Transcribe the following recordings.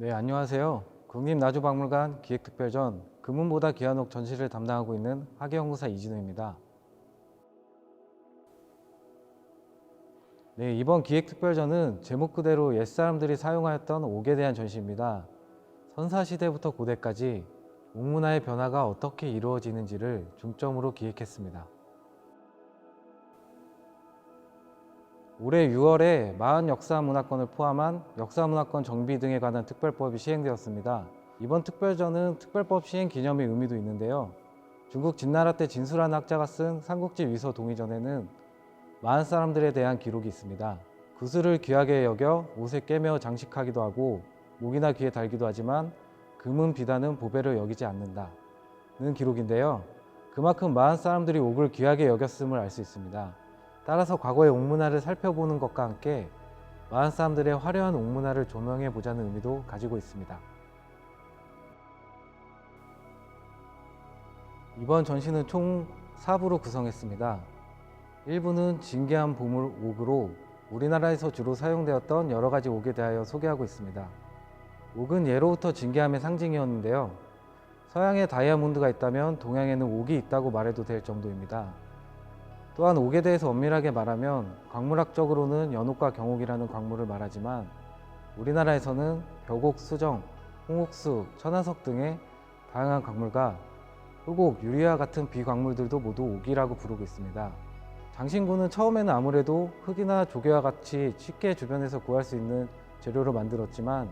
네, 안녕하세요. 국립나주박물관 기획특별전 금은보다 귀한 옥 전시를 담당하고 있는 학예연구사 이진우입니다. 네, 이번 기획특별전은 제목 그대로 옛사람들이 사용하였던 옥에 대한 전시입니다. 선사시대부터 고대까지 옥문화의 변화가 어떻게 이루어지는지를 중점으로 기획했습니다. 올해 6월에 마흔 역사문화권을 포함한 역사문화권 정비 등에 관한 특별법이 시행되었습니다. 이번 특별전은 특별법 시행 기념의 의미도 있는데요. 중국 진나라 때 진수라는 학자가 쓴 삼국지 위서 동의전에는 마흔 사람들에 대한 기록이 있습니다. 구슬을 귀하게 여겨 옷에 꿰매어 장식하기도 하고 목이나 귀에 달기도 하지만 금은 비단은 보배를 여기지 않는다는 기록인데요. 그만큼 마흔 사람들이 옥을 귀하게 여겼음을 알 수 있습니다. 따라서 과거의 옥문화를 살펴보는 것과 함께 마흔 사람들의 화려한 옥문화를 조명해 보자는 의미도 가지고 있습니다. 이번 전시는 총 4부로 구성했습니다. 1부는 진귀한 보물 옥으로 우리나라에서 주로 사용되었던 여러 가지 옥에 대하여 소개하고 있습니다. 옥은 예로부터 진귀함의 상징이었는데요. 서양에 다이아몬드가 있다면 동양에는 옥이 있다고 말해도 될 정도입니다. 또한 옥에 대해서 엄밀하게 말하면 광물학적으로는 연옥과 경옥이라는 광물을 말하지만 우리나라에서는 벽옥, 수정, 홍옥수, 천안석 등의 다양한 광물과 흑옥, 유리와 같은 비광물들도 모두 옥이라고 부르고 있습니다. 장신구는 처음에는 아무래도 흙이나 조개와 같이 쉽게 주변에서 구할 수 있는 재료로 만들었지만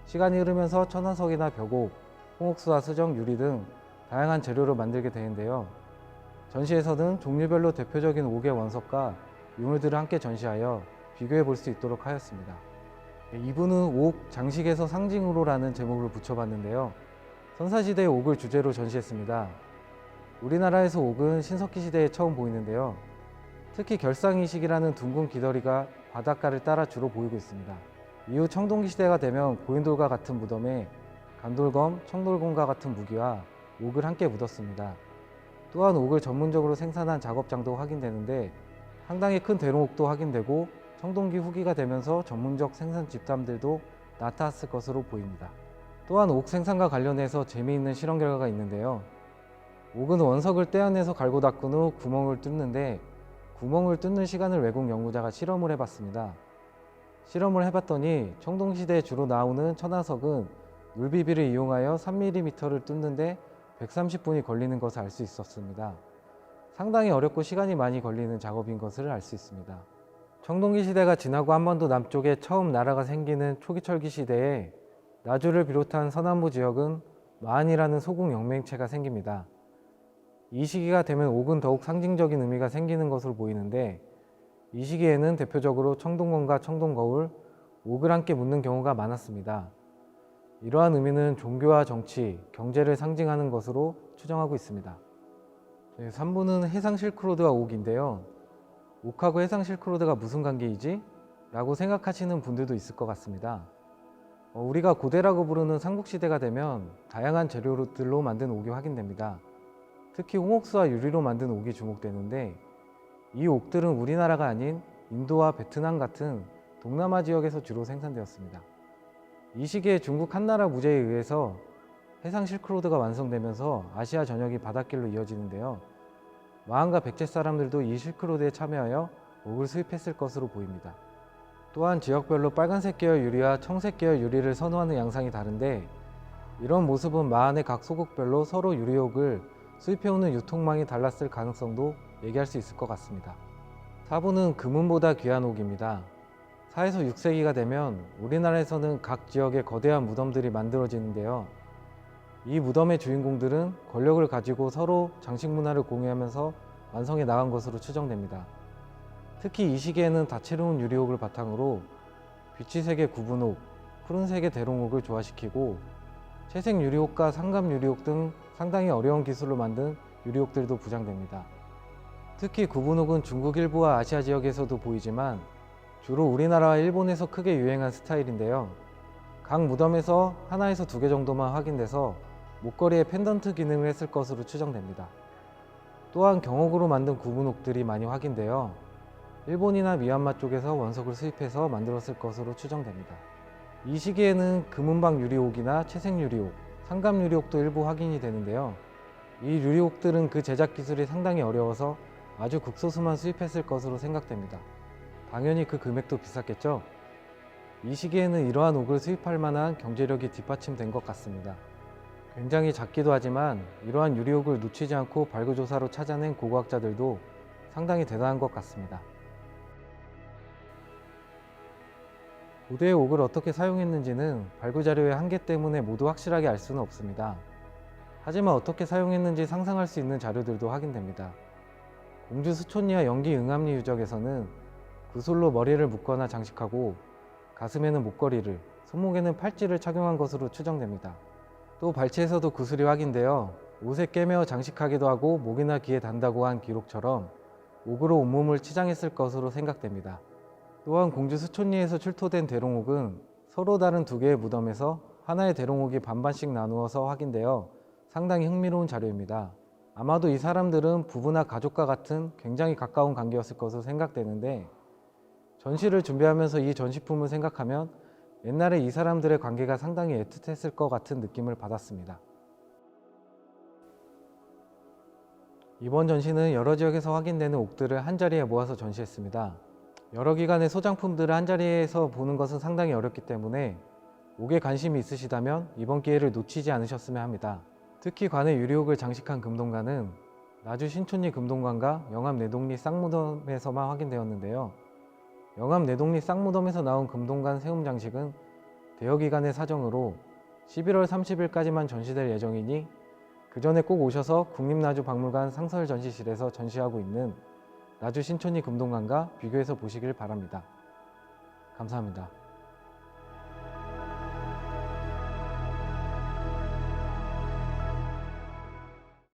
시간이 흐르면서 천안석이나 벽옥, 홍옥수와 수정, 유리 등 다양한 재료로 만들게 되는데요. 전시에서는 종류별로 대표적인 옥의 원석과 유물들을 함께 전시하여 비교해 볼 수 있도록 하였습니다. 2부는 옥 장식에서 상징으로라는 제목을 붙여봤는데요. 선사시대의 옥을 주제로 전시했습니다. 우리나라에서 옥은 신석기 시대에 처음 보이는데요. 특히 결상이식이라는 둥근 기더리가 바닷가를 따라 주로 보이고 있습니다. 이후 청동기 시대가 되면 고인돌과 같은 무덤에 간돌검, 청돌검과 같은 무기와 옥을 함께 묻었습니다. 또한 옥을 전문적으로 생산한 작업장도 확인되는데 상당히 큰 대롱옥도 확인되고 청동기 후기가 되면서 전문적 생산 집단들도 나타났을 것으로 보입니다. 또한 옥 생산과 관련해서 재미있는 실험 결과가 있는데요. 옥은 원석을 떼어내서 갈고 닦은 후 구멍을 뚫는데 구멍을 뚫는 시간을 외국 연구자가 실험을 해봤습니다. 실험을 해봤더니 청동시대에 주로 나오는 천안석은 눌비비를 이용하여 3mm를 뚫는데 130분이 걸리는 것을 알 수 있었습니다. 상당히 어렵고 시간이 많이 걸리는 작업인 것을 알 수 있습니다. 청동기 시대가 지나고 한반도 남쪽에 처음 나라가 생기는 초기철기 시대에 나주를 비롯한 서남부 지역은 마한이라는 소국 영맹체가 생깁니다. 이 시기가 되면 옥은 더욱 상징적인 의미가 생기는 것으로 보이는데 이 시기에는 대표적으로 청동검과 청동거울, 옥을 함께 묻는 경우가 많았습니다. 이러한 의미는 종교와 정치, 경제를 상징하는 것으로 추정하고 있습니다. 3부는 해상 실크로드와 옥인데요. 옥하고 해상 실크로드가 무슨 관계이지? 라고 생각하시는 분들도 있을 것 같습니다. 우리가 고대라고 부르는 삼국시대가 되면 다양한 재료들로 만든 옥이 확인됩니다. 특히 홍옥수와 유리로 만든 옥이 주목되는데 이 옥들은 우리나라가 아닌 인도와 베트남 같은 동남아 지역에서 주로 생산되었습니다. 이 시기에 중국 한나라 무제에 의해서 해상 실크로드가 완성되면서 아시아 전역이 바닷길로 이어지는데요. 마한과 백제 사람들도 이 실크로드에 참여하여 옥을 수입했을 것으로 보입니다. 또한 지역별로 빨간색 계열 유리와 청색 계열 유리를 선호하는 양상이 다른데 이런 모습은 마한의 각 소국별로 서로 유리옥을 수입해오는 유통망이 달랐을 가능성도 얘기할 수 있을 것 같습니다. 4부는 금은보다 귀한 옥입니다. 4에서 6세기가 되면 우리나라에서는 각 지역에 거대한 무덤들이 만들어지는데요. 이 무덤의 주인공들은 권력을 가지고 서로 장식 문화를 공유하면서 완성해 나간 것으로 추정됩니다. 특히 이 시기에는 다채로운 유리옥을 바탕으로 빛이색의 구분옥, 푸른색의 대롱옥을 조화시키고 채색 유리옥과 상감 유리옥 등 상당히 어려운 기술로 만든 유리옥들도 부장됩니다. 특히 구분옥은 중국 일부와 아시아 지역에서도 보이지만 주로 우리나라와 일본에서 크게 유행한 스타일인데요. 각 무덤에서 하나에서 2개 정도만 확인돼서 목걸이에 펜던트 기능을 했을 것으로 추정됩니다. 또한 경옥으로 만든 구분옥들이 많이 확인되어 일본이나 미얀마 쪽에서 원석을 수입해서 만들었을 것으로 추정됩니다. 이 시기에는 금은방 유리옥이나 채색 유리옥, 상감 유리옥도 일부 확인이 되는데요. 이 유리옥들은 그 제작 기술이 상당히 어려워서 아주 극소수만 수입했을 것으로 생각됩니다. 당연히 그 금액도 비쌌겠죠? 이 시기에는 이러한 옥을 수입할 만한 경제력이 뒷받침된 것 같습니다. 굉장히 작기도 하지만 이러한 유리옥을 놓치지 않고 발굴조사로 찾아낸 고고학자들도 상당히 대단한 것 같습니다. 고대의 옥을 어떻게 사용했는지는 발굴 자료의 한계 때문에 모두 확실하게 알 수는 없습니다. 하지만 어떻게 사용했는지 상상할 수 있는 자료들도 확인됩니다. 공주 수촌리와 영기 응암리 유적에서는 구슬로 머리를 묶거나 장식하고 가슴에는 목걸이를, 손목에는 팔찌를 착용한 것으로 추정됩니다. 또 발치에서도 구슬이 확인되어 옷에 꿰매어 장식하기도 하고 목이나 귀에 단다고 한 기록처럼 옥으로 온몸을 치장했을 것으로 생각됩니다. 또한 공주 수촌리에서 출토된 대롱옥은 서로 다른 두 개의 무덤에서 하나의 대롱옥이 반반씩 나누어서 확인되어 상당히 흥미로운 자료입니다. 아마도 이 사람들은 부부나 가족과 같은 굉장히 가까운 관계였을 것으로 생각되는데, 전시를 준비하면서 이 전시품을 생각하면 옛날에 이 사람들의 관계가 상당히 애틋했을 것 같은 느낌을 받았습니다. 이번 전시는 여러 지역에서 확인되는 옥들을 한자리에 모아서 전시했습니다. 여러 기관의 소장품들을 한자리에서 보는 것은 상당히 어렵기 때문에 옥에 관심이 있으시다면 이번 기회를 놓치지 않으셨으면 합니다. 특히 관의 유리옥을 장식한 금동관은 나주 신촌리 금동관과 영암 내동리 쌍무덤에서만 확인되었는데요. 영암 내동리 쌍무덤에서 나온 금동관 세움 장식은 대여기관의 사정으로 11월 30일까지만 전시될 예정이니 그 전에 꼭 오셔서 국립나주박물관 상설전시실에서 전시하고 있는 나주 신촌리 금동관과 비교해서 보시길 바랍니다. 감사합니다.